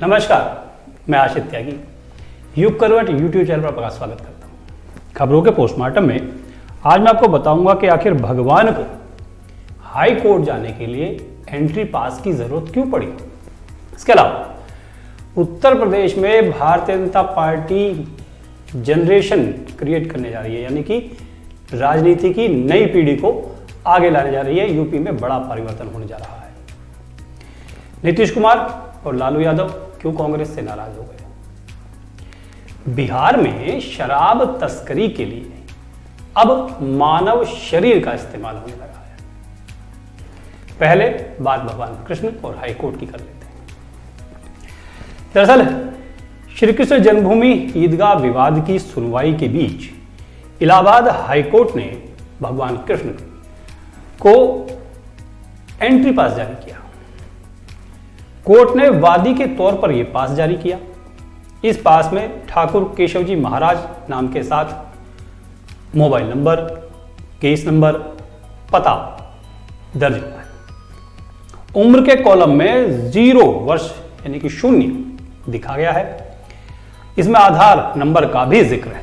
नमस्कार, मैं आशित त्यागी युग करवट यूट्यूब चैनल पर आपका स्वागत करता हूँ। खबरों के पोस्टमार्टम में आज मैं आपको बताऊंगा कि आखिर भगवान को हाई कोर्ट जाने के लिए एंट्री पास की जरूरत क्यों पड़ी। इसके अलावा उत्तर प्रदेश में Bharatiya Janata party generation create करने जा रही है, यानी कि राजनीति की नई पीढ़ी को आगे लाने जा रही है। यूपी में बड़ा परिवर्तन होने जा रहा है। नीतीश कुमार और लालू यादव क्यों कांग्रेस से नाराज हो गए। बिहार में शराब तस्करी के लिए अब मानव शरीर का इस्तेमाल होने लगा है। पहले बात भगवान कृष्ण और हाईकोर्ट की कर लेते हैं। दरअसल श्री कृष्ण जन्मभूमि ईदगाह विवाद की सुनवाई के बीच इलाहाबाद हाईकोर्ट ने भगवान कृष्ण को एंट्री पास जारी किया। कोर्ट ने वादी के तौर पर यह पास जारी किया। इस पास में ठाकुर केशव जी महाराज नाम के साथ मोबाइल नंबर, केस नंबर, पता दर्ज हुआ है। उम्र के कॉलम में 0 वर्ष यानी कि 0 दिखा गया है। इसमें आधार नंबर का भी जिक्र है।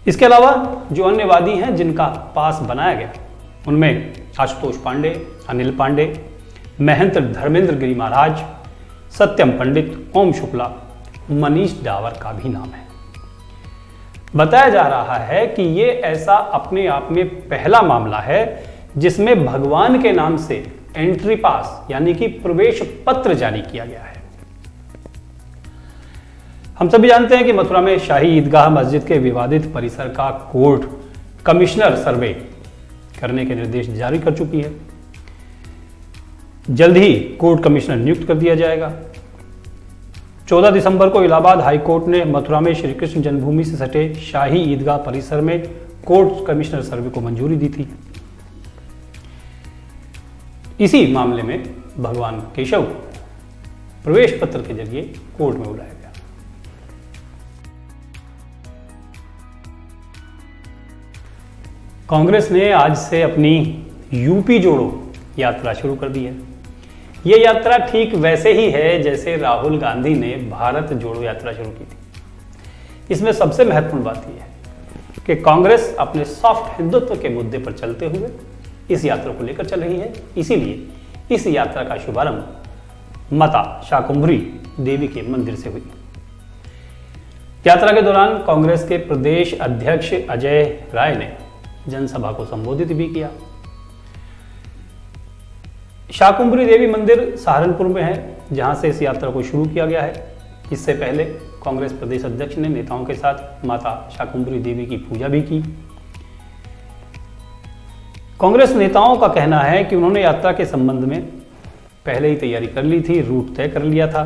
इसके अलावा जो अन्य वादी हैं जिनका पास बनाया गया, उनमें आशुतोष पांडे, अनिल पांडे, महंत धर्मेंद्र गिरी महाराज, सत्यम पंडित, ओम शुक्ला, मनीष डावर का भी नाम है। बताया जा रहा है कि ये ऐसा अपने आप में पहला मामला है जिसमें भगवान के नाम से एंट्री पास यानी कि प्रवेश पत्र जारी किया गया है। हम सभी जानते हैं कि मथुरा में शाही ईदगाह मस्जिद के विवादित परिसर का कोर्ट कमिश्नर सर्वे करने के निर्देश जारी कर चुकी है। जल्द ही कोर्ट कमिश्नर नियुक्त कर दिया जाएगा। 14 दिसंबर को इलाहाबाद हाई कोर्ट ने मथुरा में श्री कृष्ण जन्मभूमि से सटे शाही ईदगाह परिसर में कोर्ट कमिश्नर सर्वे को मंजूरी दी थी। इसी मामले में भगवान केशव प्रवेश पत्र के जरिए कोर्ट में बुलाया गया। कांग्रेस ने आज से अपनी यूपी जोड़ो यात्रा शुरू कर दी है। यह यात्रा ठीक वैसे ही है जैसे राहुल गांधी ने भारत जोड़ो यात्रा शुरू की थी। इसमें सबसे महत्वपूर्ण बात यह है कि कांग्रेस अपने सॉफ्ट हिंदुत्व के मुद्दे पर चलते हुए इस यात्रा को लेकर चल रही है। इसीलिए इस यात्रा का शुभारंभ माता शाकुंभरी देवी के मंदिर से हुई। यात्रा के दौरान कांग्रेस के प्रदेश अध्यक्ष अजय राय ने जनसभा को संबोधित भी किया। शाकुंभरी देवी मंदिर सहारनपुर में है, जहां से इस यात्रा को शुरू किया गया है। इससे पहले कांग्रेस प्रदेश अध्यक्ष ने नेताओं के साथ माता शाकुंभरी देवी की पूजा भी की। कांग्रेस नेताओं का कहना है कि उन्होंने यात्रा के संबंध में पहले ही तैयारी कर ली थी, रूट तय कर लिया था।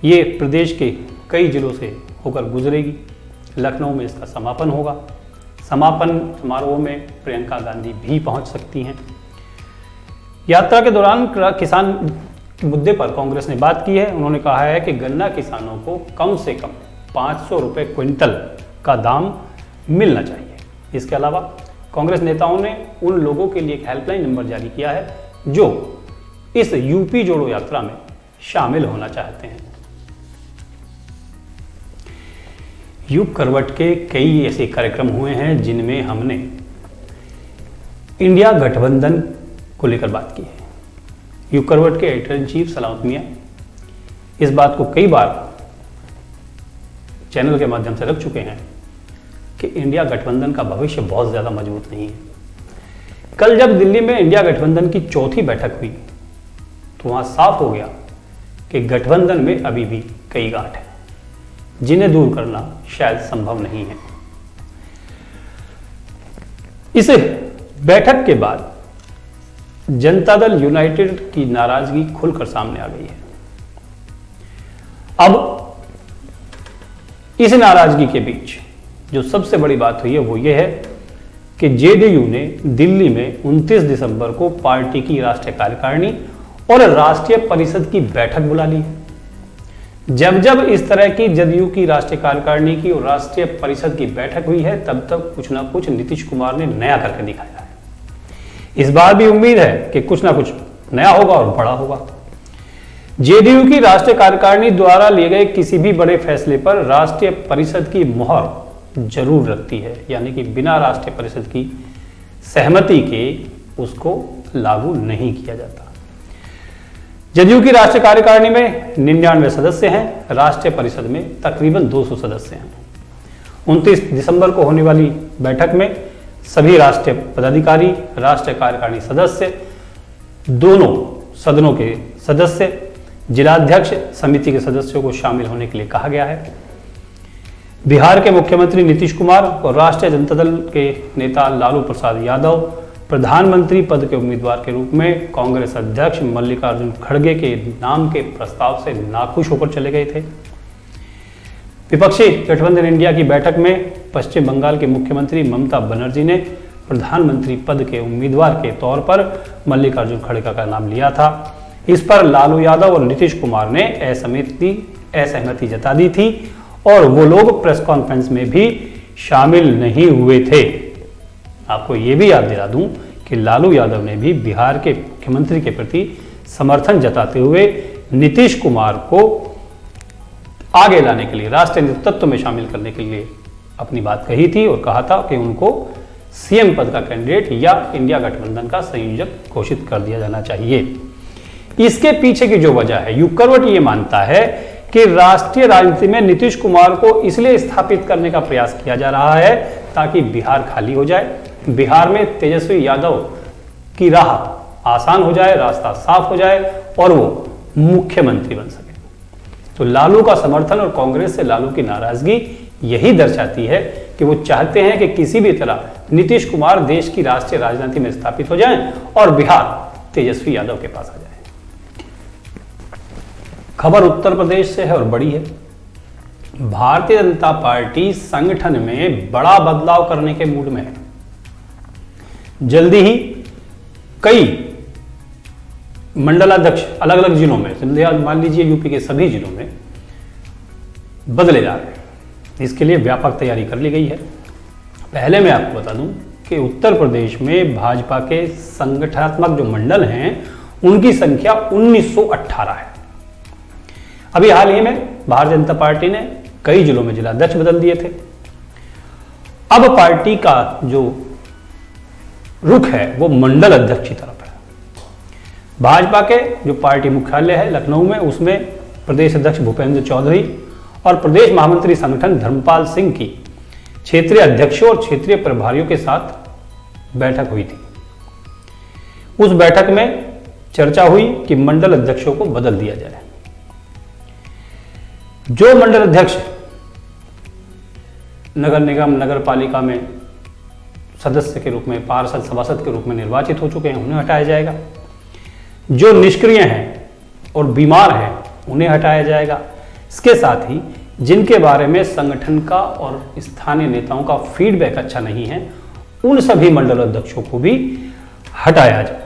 ये प्रदेश के कई जिलों से होकर गुजरेगी। लखनऊ में इसका समापन होगा। समापन समारोह में प्रियंका गांधी भी पहुंच सकती हैं। यात्रा के दौरान किसान के मुद्दे पर कांग्रेस ने बात की है। उन्होंने कहा है कि गन्ना किसानों को कम से कम 500 रुपये क्विंटल का दाम मिलना चाहिए। इसके अलावा कांग्रेस नेताओं ने उन लोगों के लिए एक हेल्पलाइन नंबर जारी किया है जो इस यूपी जोड़ो यात्रा में शामिल होना चाहते हैं। युग करवट के कई ऐसे कार्यक्रम हुए हैं जिनमें हमने इंडिया गठबंधन को लेकर बात की है। युग करवट के एडिटर इन चीफ सलामत मियां इस बात को कई बार चैनल के माध्यम से रख चुके हैं कि इंडिया गठबंधन का भविष्य बहुत ज्यादा मजबूत नहीं है। कल जब दिल्ली में इंडिया गठबंधन की चौथी बैठक हुई तो वहां साफ हो गया कि गठबंधन में अभी भी कई गांठ हैं जिन्हें दूर करना शायद संभव नहीं है। इस बैठक के बाद जनता दल यूनाइटेड की नाराजगी खुलकर सामने आ गई है। अब इस नाराजगी के बीच जो सबसे बड़ी बात हुई है वो ये है कि जेडीयू ने दिल्ली में 29 दिसंबर को पार्टी की राष्ट्रीय कार्यकारिणी और राष्ट्रीय परिषद की बैठक बुला ली। जब जब इस तरह की जदयू की राष्ट्रीय कार्यकारिणी की और राष्ट्रीय परिषद की बैठक हुई है तब तक कुछ ना कुछ नीतीश कुमार ने नया करके दिखाया है। इस बार भी उम्मीद है कि कुछ ना कुछ नया होगा और बड़ा होगा। जेडीयू की राष्ट्रीय कार्यकारिणी द्वारा लिए गए किसी भी बड़े फैसले पर राष्ट्रीय परिषद की मोहर जरूर रखती है, यानी कि बिना राष्ट्रीय परिषद की सहमति के उसको लागू नहीं किया जाता। जदयू की राष्ट्रीय कार्यकारिणी में 99 सदस्य हैं, राष्ट्रीय परिषद में तकरीबन 200 सदस्य हैं। 29 दिसंबर को होने वाली बैठक में सभी राष्ट्रीय पदाधिकारी, राष्ट्रीय कार्यकारिणी सदस्य, दोनों सदनों के सदस्य, जिलाध्यक्ष, समिति के सदस्यों को शामिल होने के लिए कहा गया है। बिहार के मुख्यमंत्री नीतीश कुमार और राष्ट्रीय जनता दल के नेता लालू प्रसाद यादव प्रधानमंत्री पद के उम्मीदवार के रूप में कांग्रेस अध्यक्ष मल्लिकार्जुन खड़गे के नाम के प्रस्ताव से नाखुश होकर चले गए थे। विपक्षी गठबंधन इंडिया की बैठक में पश्चिम बंगाल के मुख्यमंत्री ममता बनर्जी ने प्रधानमंत्री पद के उम्मीदवार के तौर पर मल्लिकार्जुन खड़गे का नाम लिया था। इस पर लालू यादव और नीतीश कुमार ने असहमति जता दी थी और वो लोग प्रेस कॉन्फ्रेंस में भी शामिल नहीं हुए थे। आपको ये भी याद दिला दूं कि लालू यादव ने भी बिहार के मुख्यमंत्री के प्रति समर्थन जताते हुए नीतीश कुमार को आगे लाने के लिए, राष्ट्रीय नेतृत्व में शामिल करने के लिए अपनी बात कही थी और कहा था कि उनको सीएम पद का कैंडिडेट या इंडिया गठबंधन का संयोजक घोषित कर दिया जाना चाहिए। इसके पीछे की जो वजह है, युगकरवट ये मानता है कि राष्ट्रीय राजनीति में नीतीश कुमार को इसलिए स्थापित करने का प्रयास किया जा रहा है ताकि बिहार खाली हो जाए, बिहार में तेजस्वी यादव की राह आसान हो जाए, रास्ता साफ हो जाए और वो मुख्यमंत्री बन सके। तो लालू का समर्थन और कांग्रेस से लालू की नाराजगी यही दर्शाती है कि वो चाहते हैं कि किसी भी तरह नीतीश कुमार देश की राष्ट्रीय राजनीति में स्थापित हो जाएं और बिहार तेजस्वी यादव के पास आ जाए। खबर उत्तर प्रदेश से है और बड़ी है। भारतीय जनता पार्टी संगठन में बड़ा बदलाव करने के मूड में है। जल्दी ही कई मंडलाध्यक्ष अलग अलग जिलों में, मान लीजिए यूपी के सभी जिलों में बदले जा रहे हैं। इसके लिए व्यापक तैयारी कर ली गई है। पहले मैं आपको बता दूं कि उत्तर प्रदेश में भाजपा के संगठनात्मक जो मंडल हैं उनकी संख्या 1918 है। अभी हाल ही में भारतीय जनता पार्टी ने कई जिलों में जिलाध्यक्ष बदल दिए थे। अब पार्टी का जो रुख है वो मंडल अध्यक्ष की तरफ है। भाजपा के जो पार्टी मुख्यालय है लखनऊ में, उसमें प्रदेश अध्यक्ष भूपेंद्र चौधरी और प्रदेश महामंत्री संगठन धर्मपाल सिंह की क्षेत्रीय अध्यक्षों और क्षेत्रीय प्रभारियों के साथ बैठक हुई थी। उस बैठक में चर्चा हुई कि मंडल अध्यक्षों को बदल दिया जाए। जो मंडल अध्यक्ष नगर निगम, नगर पालिका में सदस्य के रूप में, पार्षद, सभासद के रूप में निर्वाचित हो चुके हैं, उन्हें हटाया जाएगा। जो निष्क्रिय हैं और बीमार हैं उन्हें हटाया जाएगा। इसके साथ ही जिनके बारे में संगठन का और स्थानीय नेताओं का फीडबैक अच्छा नहीं है, उन सभी मंडल अध्यक्षों को भी हटाया जाएगा।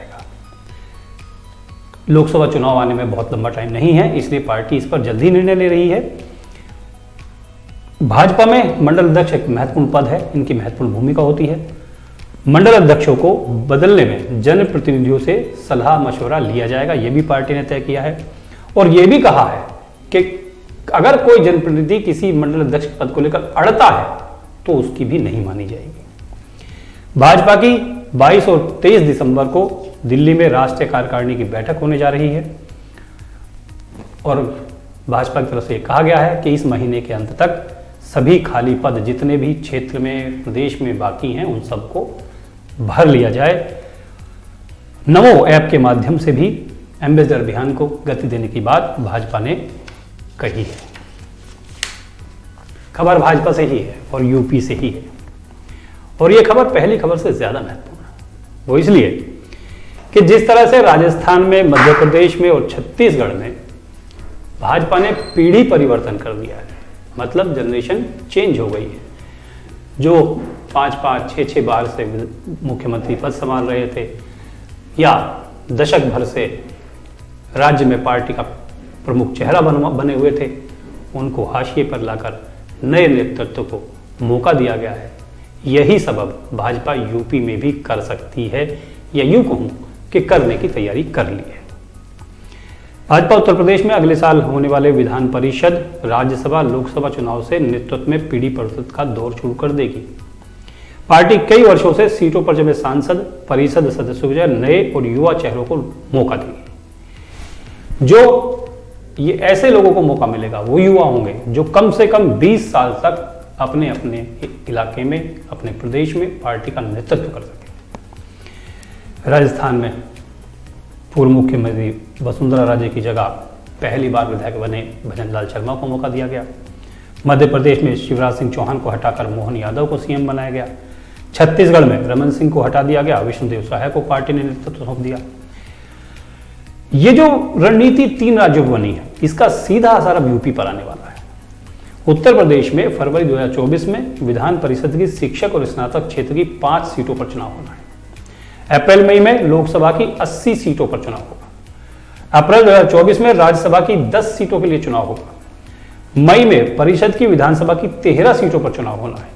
लोकसभा चुनाव आने में बहुत लंबा टाइम नहीं है, इसलिए पार्टी इस पर जल्दी निर्णय ले रही है। भाजपा में मंडल अध्यक्ष एक महत्वपूर्ण पद है, इनकी महत्वपूर्ण भूमिका होती है। मंडल अध्यक्षों को बदलने में जनप्रतिनिधियों से सलाह मशवरा लिया जाएगा, यह भी पार्टी ने तय किया है। और यह भी कहा है कि अगर कोई जनप्रतिनिधि किसी मंडल अध्यक्ष पद को लेकर अड़ता है तो उसकी भी नहीं मानी जाएगी। भाजपा की 22 और 23 दिसंबर को दिल्ली में राष्ट्रीय कार्यकारिणी की बैठक होने जा रही है और भाजपा की तरफ से कहा गया है कि इस महीने के अंत तक सभी खाली पद जितने भी क्षेत्र में, प्रदेश में बाकी हैं, उन सबको भर लिया जाए। नमो ऐप के माध्यम से भी एम्बेसडर अभियान को गति देने की बात भाजपा ने कही है। खबर भाजपा से ही है और यूपी से ही है, और यह खबर पहली खबर से ज्यादा महत्वपूर्ण है। वो इसलिए कि जिस तरह से राजस्थान में, मध्य प्रदेश में और छत्तीसगढ़ में भाजपा ने पीढ़ी परिवर्तन कर दिया है, मतलब जनरेशन चेंज हो गई है। जो 5-5, 6-6 बार से मुख्यमंत्री पद संभाल रहे थे या दशक भर से राज्य में पार्टी का प्रमुख चेहरा बने हुए थे, उनको हाशिए पर लाकर नए नेतृत्व को मौका दिया गया है। यही सबब भाजपा यूपी में भी कर सकती है, या यूं कहूं कि करने की तैयारी कर ली है। भाजपा उत्तर प्रदेश में अगले साल होने वाले विधान परिषद, राज्यसभा, लोकसभा चुनाव से नेतृत्व में पीढ़ी परिषद का दौर शुरू कर देगी। पार्टी कई वर्षों से सीटों पर जमे सांसद, परिषद सदस्यों के जगह नए और युवा चेहरों को मौका देगी। जो ये ऐसे लोगों को मौका मिलेगा वो युवा होंगे जो कम से कम 20 साल तक अपने अपने इलाके में, अपने प्रदेश में पार्टी का नेतृत्व कर सके। राजस्थान में पूर्व मुख्यमंत्री वसुंधरा राजे की जगह पहली बार विधायक बने भजन लाल शर्मा को मौका दिया गया। मध्य प्रदेश में शिवराज सिंह चौहान को हटाकर मोहन यादव को सीएम बनाया गया। छत्तीसगढ़ में रमन सिंह को हटा दिया गया, विष्णुदेव साय को पार्टी ने नेतृत्व सौंप दिया। ये जो रणनीति 3 राज्यों में बनी है, इसका सीधा असर अब यूपी पर आने वाला है। उत्तर प्रदेश में फरवरी 2024 में विधान परिषद की शिक्षक और स्नातक क्षेत्र की 5 सीटों पर चुनाव होना है। अप्रैल मई में लोकसभा की 80 सीटों पर चुनाव होगा। अप्रैल 2024 में राज्यसभा की 10 सीटों के लिए चुनाव होगा। मई में परिषद की विधानसभा की 13 सीटों पर चुनाव होना है।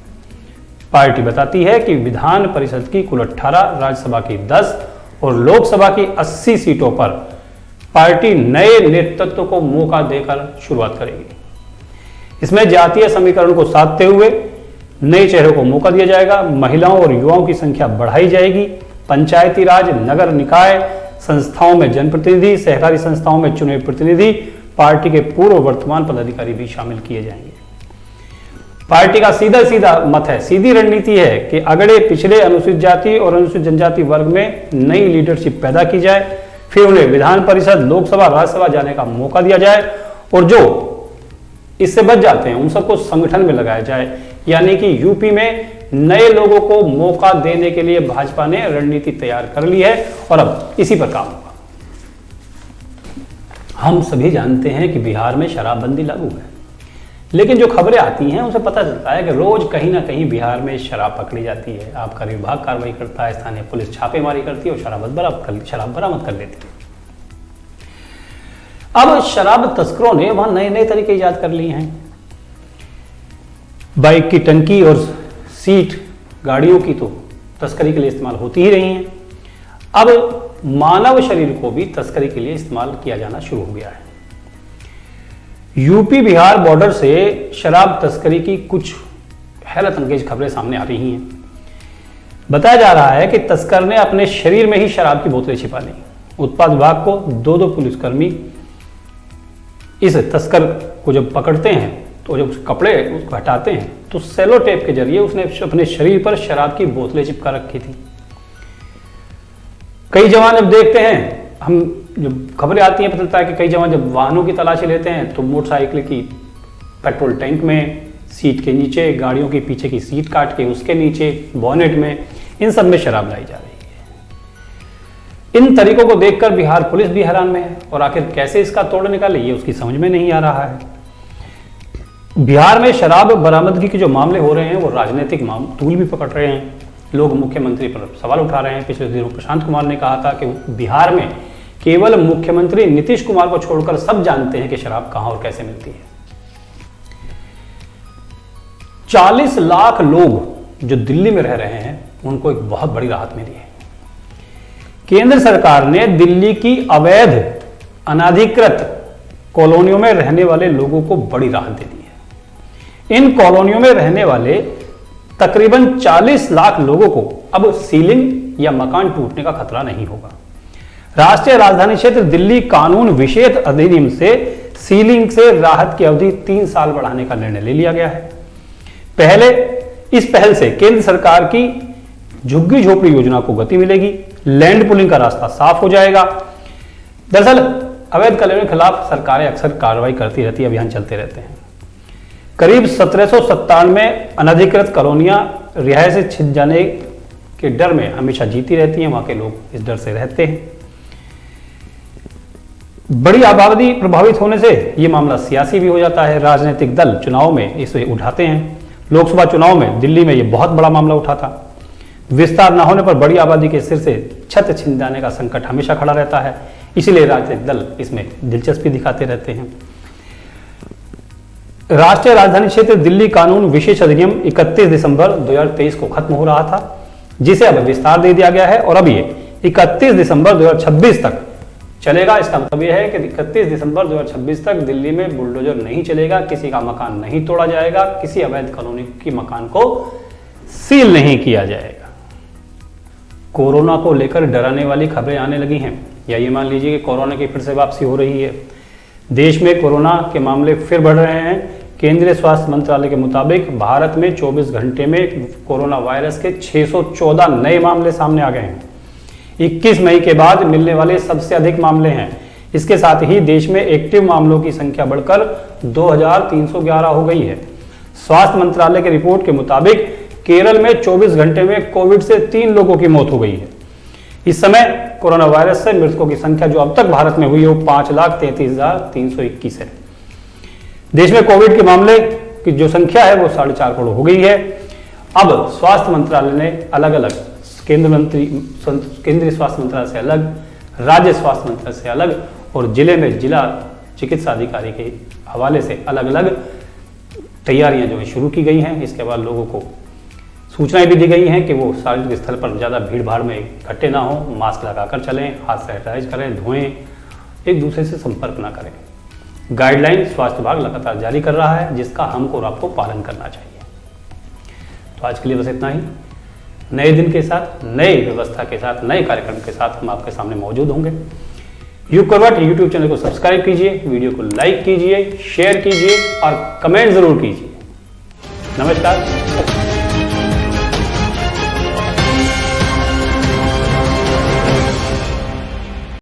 पार्टी बताती है कि विधान परिषद की कुल 18, राज्यसभा की 10 और लोकसभा की 80 सीटों पर पार्टी नए नेतृत्व को मौका देकर शुरुआत करेगी। इसमें जातीय समीकरण को साधते हुए नए चेहरों को मौका दिया जाएगा। महिलाओं और युवाओं की संख्या बढ़ाई जाएगी। पंचायती राज, नगर निकाय संस्थाओं में जनप्रतिनिधि, सहकारी संस्थाओं में चुने प्रतिनिधि, पार्टी के पूर्व वर्तमान पदाधिकारी भी शामिल किए जाएंगे। पार्टी का सीधा सीधा मत है, सीधी रणनीति है कि अगड़े पिछड़े अनुसूचित जाति और अनुसूचित जनजाति वर्ग में नई लीडरशिप पैदा की जाए, फिर उन्हें विधान परिषद, लोकसभा, राज्यसभा जाने का मौका दिया जाए और जो इससे बच जाते हैं उन सबको संगठन में लगाया जाए। यानी कि यूपी में नए लोगों को मौका देने के लिए भाजपा ने रणनीति तैयार कर ली है और अब इसी पर काम होगा। हम सभी जानते हैं कि बिहार में शराबबंदी लागू है, लेकिन जो खबरें आती हैं उनसे पता चलता है कि रोज कहीं ना कहीं बिहार में शराब पकड़ी जाती है। आपका विभाग कार्रवाई करता है, स्थानीय पुलिस छापेमारी करती है और शराब बरामद कर लेती है। अब शराब तस्करों ने वहां नए नए तरीके इजाद कर लिए हैं। बाइक की टंकी और सीट गाड़ियों की तो तस्करी के लिए इस्तेमाल होती ही रही हैं। अब मानव शरीर को भी तस्करी के लिए इस्तेमाल किया जाना शुरू हो गया है। यूपी बिहार बॉर्डर से शराब तस्करी की कुछ हैरत अंगेज खबरें सामने आ रही हैं। बताया जा रहा है कि तस्कर ने अपने शरीर में ही शराब की बोतलें छिपा ली। उत्पाद विभाग को 2 पुलिसकर्मी इस तस्कर को जब पकड़ते हैं तो जब कपड़े उसको हटाते हैं तो सेलो टेप के जरिए उसने अपने शरीर पर शराब की बोतलें चिपका रखी थी। कई जवान जब देखते हैं, हम जब खबरें आती हैं पता चलता है कि कई जवान जब वाहनों की तलाशी लेते हैं तो मोटरसाइकिल की पेट्रोल टैंक में, सीट के नीचे, गाड़ियों के पीछे की सीट काट के उसके नीचे, बॉनेट में, इन सब में शराब लाई जा रही है। इन तरीकों को देखकर बिहार पुलिस भी हैरान में है और आखिर कैसे इसका तोड़ निकाले ये उसकी समझ में नहीं आ रहा है। बिहार में शराब बरामदगी के जो मामले हो रहे हैं वो राजनीतिक तूल भी पकड़ रहे हैं। लोग मुख्यमंत्री पर सवाल उठा रहे हैं। पिछले दिनों प्रशांत कुमार ने कहा था कि बिहार में केवल मुख्यमंत्री नीतीश कुमार को छोड़कर सब जानते हैं कि शराब कहां और कैसे मिलती है। 40 लाख लोग जो दिल्ली में रह रहे हैं उनको एक बहुत बड़ी राहत मिली है। केंद्र सरकार ने दिल्ली की अवैध अनाधिकृत कॉलोनियों में रहने वाले लोगों को बड़ी राहत दे दी है। इन कॉलोनियों में रहने वाले तकरीबन 40 लाख लोगों को अब सीलिंग या मकान टूटने का खतरा नहीं होगा। राष्ट्रीय राजधानी क्षेत्र दिल्ली कानून विशेष अधिनियम से सीलिंग से राहत की अवधि 3 साल बढ़ाने का निर्णय ले लिया गया है। इस पहल से केंद्र सरकार की झुग्गी झोपड़ी योजना को गति मिलेगी। लैंड पुलिंग का रास्ता साफ हो जाएगा। दरअसल अवैध कॉलोनियों के खिलाफ सरकारें अक्सर कार्रवाई करती रहती है, अभियान चलते रहते हैं। करीब 1797 अनधिकृत कॉलोनियां रिहायश से छिन जाने के डर में हमेशा जीती रहती हैं। वहां के लोग इस डर से रहते हैं। बड़ी आबादी प्रभावित होने से यह मामला सियासी भी हो जाता है। राजनीतिक दल चुनाव में इसे उठाते हैं। लोकसभा चुनाव में दिल्ली में यह बहुत बड़ा मामला उठा था। विस्तार न होने पर बड़ी आबादी के सिर से छत छिन जाने का संकट हमेशा खड़ा रहता है, इसीलिए राजनीतिक दल इसमें दिलचस्पी दिखाते रहते हैं। राष्ट्रीय राजधानी क्षेत्र दिल्ली कानून विशेष अधिनियम 31 दिसंबर 2023 को खत्म हो रहा था, जिसे अब विस्तार दे दिया गया है और अब ये 31 दिसंबर 2026 तक चलेगा। इसका मतलब यह है कि 31 दिसंबर 2026 तक दिल्ली में बुलडोजर नहीं चलेगा, किसी का मकान नहीं तोड़ा जाएगा, किसी अवैध कॉलोनी की मकान को सील नहीं किया जाएगा। कोरोना को लेकर डराने वाली खबरें आने लगी हैं, या ये मान लीजिए कि कोरोना की फिर से वापसी हो रही है। देश में कोरोना के मामले फिर बढ़ रहे हैं। केंद्रीय स्वास्थ्य मंत्रालय के मुताबिक भारत में 24 घंटे में कोरोना वायरस के 614 नए मामले सामने आ गए हैं। 21 मई के बाद मिलने वाले सबसे अधिक मामले हैं। इसके साथ ही देश में एक्टिव मामलों की संख्या बढ़कर 2311 हो गई है। स्वास्थ्य मंत्रालय की रिपोर्ट के मुताबिक केरल में 24 घंटे में कोविड से 3 लोगों की मौत हो गई है। इस समय कोरोना वायरस से मृतकों की संख्या जो अब तक भारत में हुई है वो 5,33,321 है। देश में कोविड के मामले की जो संख्या है वो 4.5 करोड़ हो गई है। अब स्वास्थ्य मंत्रालय ने अलग अलग केंद्रीय स्वास्थ्य मंत्रालय से अलग, राज्य स्वास्थ्य मंत्रालय से अलग और जिले में जिला चिकित्सा अधिकारी के हवाले से अलग अलग तैयारियां जो है शुरू की गई हैं। इसके बाद लोगों को सूचनाएं भी दी गई हैं कि वो सार्वजनिक स्थल पर ज़्यादा भीड़ भाड़ में इकट्ठे ना हो, मास्क लगाकर चलें, हाथ सैनिटाइज करें, धोएं, एक दूसरे से संपर्क ना करें। गाइडलाइन स्वास्थ्य विभाग लगातार जारी कर रहा है, जिसका हमको और आपको पालन करना चाहिए। तो आज के लिए बस इतना ही। नए दिन के साथ, नई व्यवस्था के साथ, नए कार्यक्रम के साथ हम आपके सामने मौजूद होंगे। युग करवट यूट्यूब चैनल को सब्सक्राइब कीजिए, वीडियो को लाइक कीजिए, शेयर कीजिए और कमेंट जरूर कीजिए। नमस्कार।